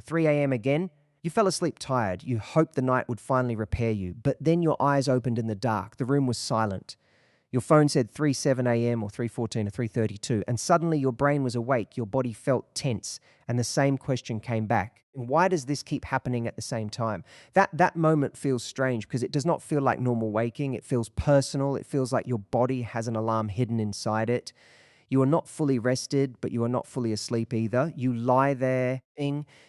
3 a.m. again. You fell asleep tired. You hoped the night would finally repair you, but then your eyes opened in the dark. The room was silent. Your phone said 3:07 a.m. or 3:14 or 3:32, and suddenly your brain was awake, your body felt tense, and the same question came back. Why does this keep happening at the same time? That moment feels strange because it does not feel like normal waking. It feels personal. It feels like your body has an alarm hidden inside it. You are not fully rested, but you are not fully asleep either. You lie there,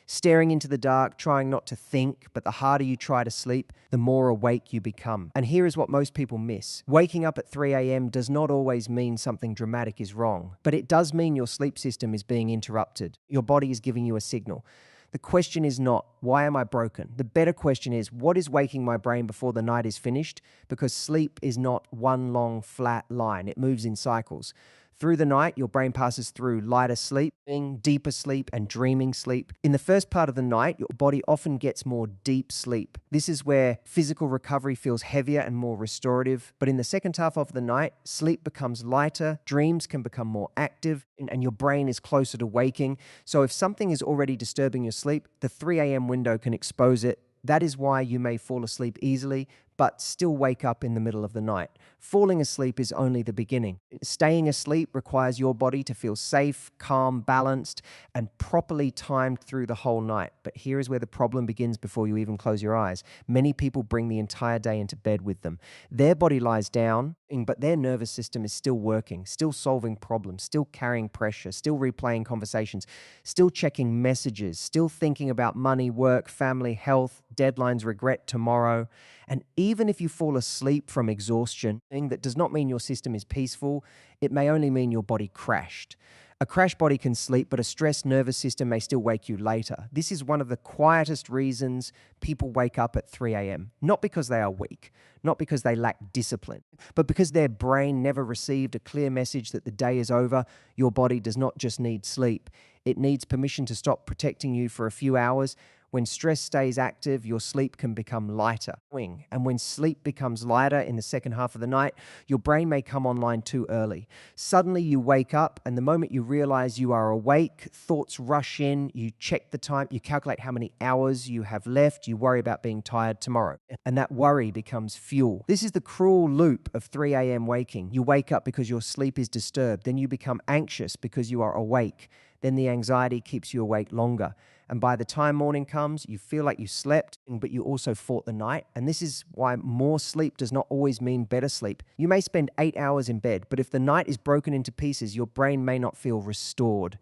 staring into the dark, trying not to think, but the harder you try to sleep, the more awake you become. And here is what most people miss. Waking up at 3 a.m. does not always mean something dramatic is wrong, but it does mean your sleep system is being interrupted. Your body is giving you a signal. The question is not, why am I broken? The better question is, what is waking my brain before the night is finished? Because sleep is not one long flat line. It moves in cycles. Through the night, your brain passes through lighter sleep, deeper sleep, and dreaming sleep. In the first part of the night, your body often gets more deep sleep. This is where physical recovery feels heavier and more restorative. But in the second half of the night, sleep becomes lighter, dreams can become more active, and your brain is closer to waking. So if something is already disturbing your sleep, the 3 a.m. window can expose it. That is why you may fall asleep easily, but still wake up in the middle of the night. Falling asleep is only the beginning. Staying asleep requires your body to feel safe, calm, balanced, and properly timed through the whole night. But here is where the problem begins before you even close your eyes. Many people bring the entire day into bed with them. Their body lies down, but their nervous system is still working, still solving problems, still carrying pressure, still replaying conversations, still checking messages, still thinking about money, work, family, health, deadlines, regret, tomorrow. And even if you fall asleep from exhaustion, that does not mean your system is peaceful. It may only mean your body crashed. A crashed body can sleep, but a stressed nervous system may still wake you later. This is one of the quietest reasons people wake up at 3 a.m. Not because they are weak, not because they lack discipline, but because their brain never received a clear message that the day is over. Your body does not just need sleep. It needs permission to stop protecting you for a few hours. When stress stays active, your sleep can become lighter. And when sleep becomes lighter in the second half of the night, your brain may come online too early. Suddenly you wake up, and the moment you realize you are awake, thoughts rush in, you check the time, you calculate how many hours you have left, you worry about being tired tomorrow. And that worry becomes fuel. This is the cruel loop of 3 a.m. waking. You wake up because your sleep is disturbed. Then you become anxious because you are awake. Then the anxiety keeps you awake longer. And by the time morning comes, you feel like you slept, but you also fought the night. And this is why more sleep does not always mean better sleep. You may spend 8 hours in bed, but if the night is broken into pieces, your brain may not feel restored.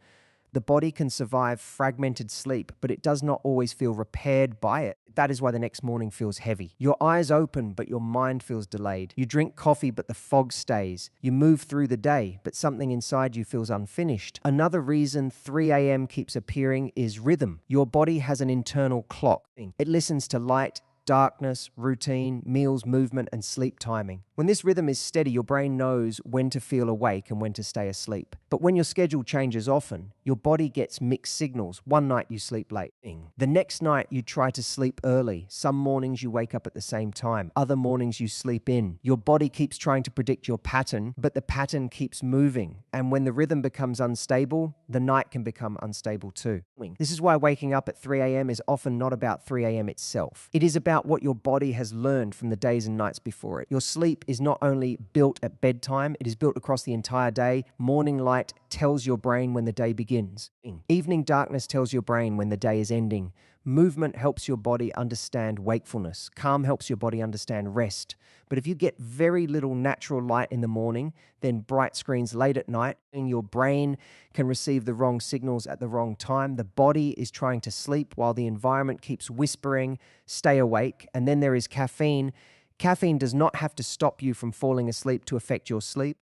The body can survive fragmented sleep, but it does not always feel repaired by it. That is why the next morning feels heavy. Your eyes open, but your mind feels delayed. You drink coffee, but the fog stays. You move through the day, but something inside you feels unfinished. Another reason 3 a.m. keeps appearing is rhythm. Your body has an internal clock. It listens to light, darkness, routine, meals, movement, and sleep timing. When this rhythm is steady, your brain knows when to feel awake and when to stay asleep. But when your schedule changes often, your body gets mixed signals. One night you sleep late. The next night you try to sleep early. Some mornings you wake up at the same time. Other mornings you sleep in. Your body keeps trying to predict your pattern, but the pattern keeps moving. And when the rhythm becomes unstable, the night can become unstable too. This is why waking up at 3 a.m. is often not about 3 a.m. itself. It is about what your body has learned from the days and nights before it. Your sleep is not only built at bedtime, it is built across the entire day. Morning light tells your brain when the day begins. Evening darkness tells your brain when the day is ending. Movement helps your body understand wakefulness. Calm helps your body understand rest. But if you get very little natural light in the morning, then bright screens late at night, and your brain can receive the wrong signals at the wrong time. The body is trying to sleep while the environment keeps whispering, stay awake. And then there is caffeine. Caffeine does not have to stop you from falling asleep to affect your sleep.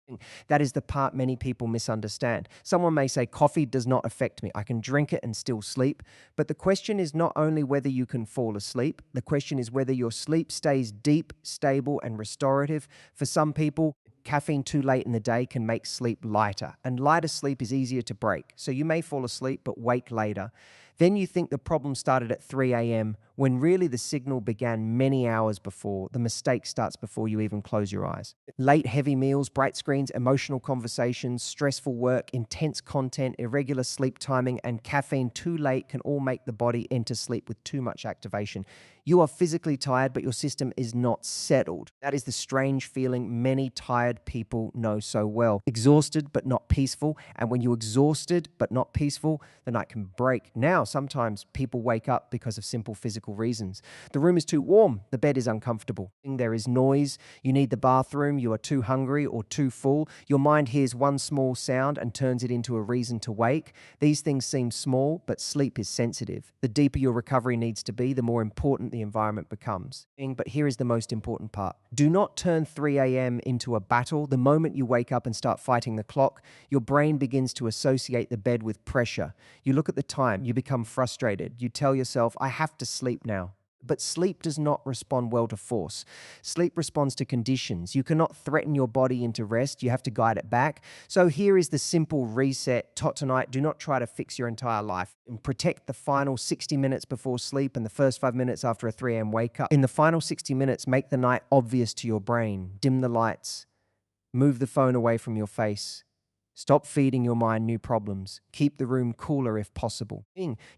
That is the part many people misunderstand. Someone may say, coffee does not affect me. I can drink it and still sleep. But the question is not only whether you can fall asleep. The question is whether your sleep stays deep, stable, and restorative. For some people, caffeine too late in the day can make sleep lighter. And lighter sleep is easier to break. So you may fall asleep but wake later. Then you think the problem started at 3 a.m. when really the signal began many hours before. The mistake starts before you even close your eyes. Late, heavy meals, bright screens, emotional conversations, stressful work, intense content, irregular sleep timing, and caffeine too late can all make the body enter sleep with too much activation. You are physically tired, but your system is not settled. That is the strange feeling many tired people know so well. Exhausted, but not peaceful. And when you're exhausted, but not peaceful, the night can break. Now, sometimes people wake up because of simple physical reasons. The room is too warm. The bed is uncomfortable. There is noise. You need the bathroom. You are too hungry or too full. Your mind hears one small sound and turns it into a reason to wake. These things seem small, but sleep is sensitive. The deeper your recovery needs to be, the more important the environment becomes. But here is the most important part. Do not turn 3 a.m. into a battle. The moment you wake up and start fighting the clock, your brain begins to associate the bed with pressure. You look at the time, you become frustrated. You tell yourself, I have to sleep now. But sleep does not respond well to force. Sleep responds to conditions. You cannot threaten your body into rest. You have to guide it back. So here is the simple reset taught tonight. Do not try to fix your entire life. And protect the final 60 minutes before sleep and the first 5 minutes after a 3 a.m. wake up. In the final 60 minutes, make the night obvious to your brain. Dim the lights. Move the phone away from your face. Stop feeding your mind new problems. Keep the room cooler if possible.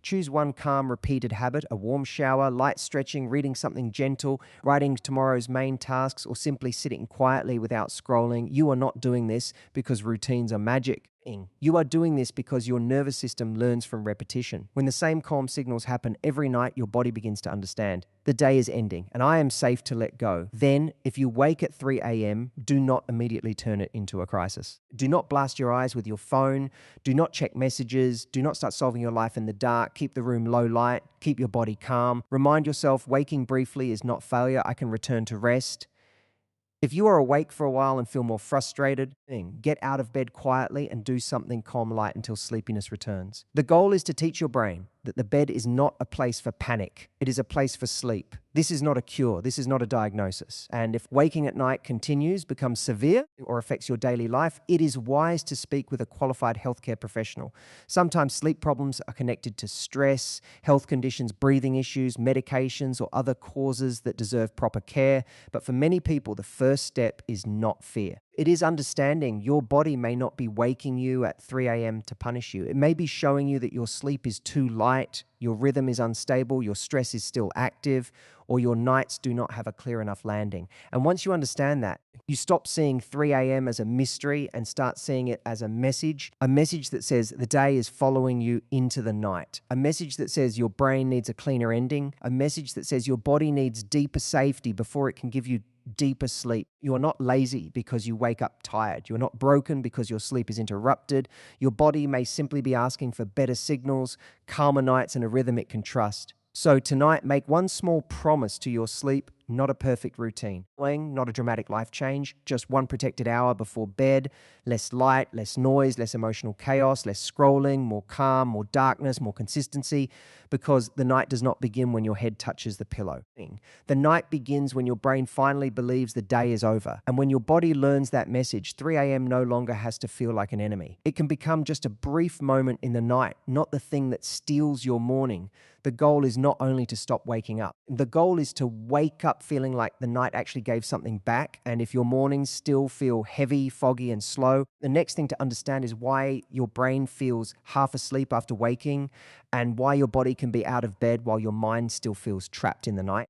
Choose one calm, repeated habit, a warm shower, light stretching, reading something gentle, writing tomorrow's main tasks, or simply sitting quietly without scrolling. You are not doing this because routines are magic. You are doing this because your nervous system learns from repetition. When the same calm signals happen every night, your body begins to understand. The day is ending, and I am safe to let go. Then, if you wake at 3 a.m., do not immediately turn it into a crisis. Do not blast your eyes with your phone. Do not check messages. Do not start solving your life in the dark. Keep the room low light. Keep your body calm. Remind yourself, waking briefly is not failure. I can return to rest. If you are awake for a while and feel more frustrated, get out of bed quietly and do something calm light until sleepiness returns. The goal is to teach your brain that the bed is not a place for panic. It is a place for sleep. This is not a cure. This is not a diagnosis. And if waking at night continues, becomes severe, or affects your daily life, it is wise to speak with a qualified healthcare professional. Sometimes sleep problems are connected to stress, health conditions, breathing issues, medications, or other causes that deserve proper care. But for many people, the first step is not fear. It is understanding your body may not be waking you at 3 a.m. to punish you. It may be showing you that your sleep is too light, your rhythm is unstable, your stress is still active, or your nights do not have a clear enough landing. And once you understand that, you stop seeing 3 a.m. as a mystery and start seeing it as a message that says the day is following you into the night, a message that says your brain needs a cleaner ending, a message that says your body needs deeper safety before it can give you deeper sleep. You are not lazy because you wake up tired. You are not broken because your sleep is interrupted. Your body may simply be asking for better signals, calmer nights, and a rhythm it can trust. So tonight, make one small promise to your sleep, not a perfect routine. Not a dramatic life change, just one protected hour before bed, less light, less noise, less emotional chaos, less scrolling, more calm, more darkness, more consistency, because the night does not begin when your head touches the pillow. The night begins when your brain finally believes the day is over. And when your body learns that message, 3 a.m. no longer has to feel like an enemy. It can become just a brief moment in the night, not the thing that steals your morning. The goal is not only to stop waking up. The goal is to wake up feeling like the night actually gave something back. And if your mornings still feel heavy, foggy, and slow, the next thing to understand is why your brain feels half asleep after waking and why your body can be out of bed while your mind still feels trapped in the night.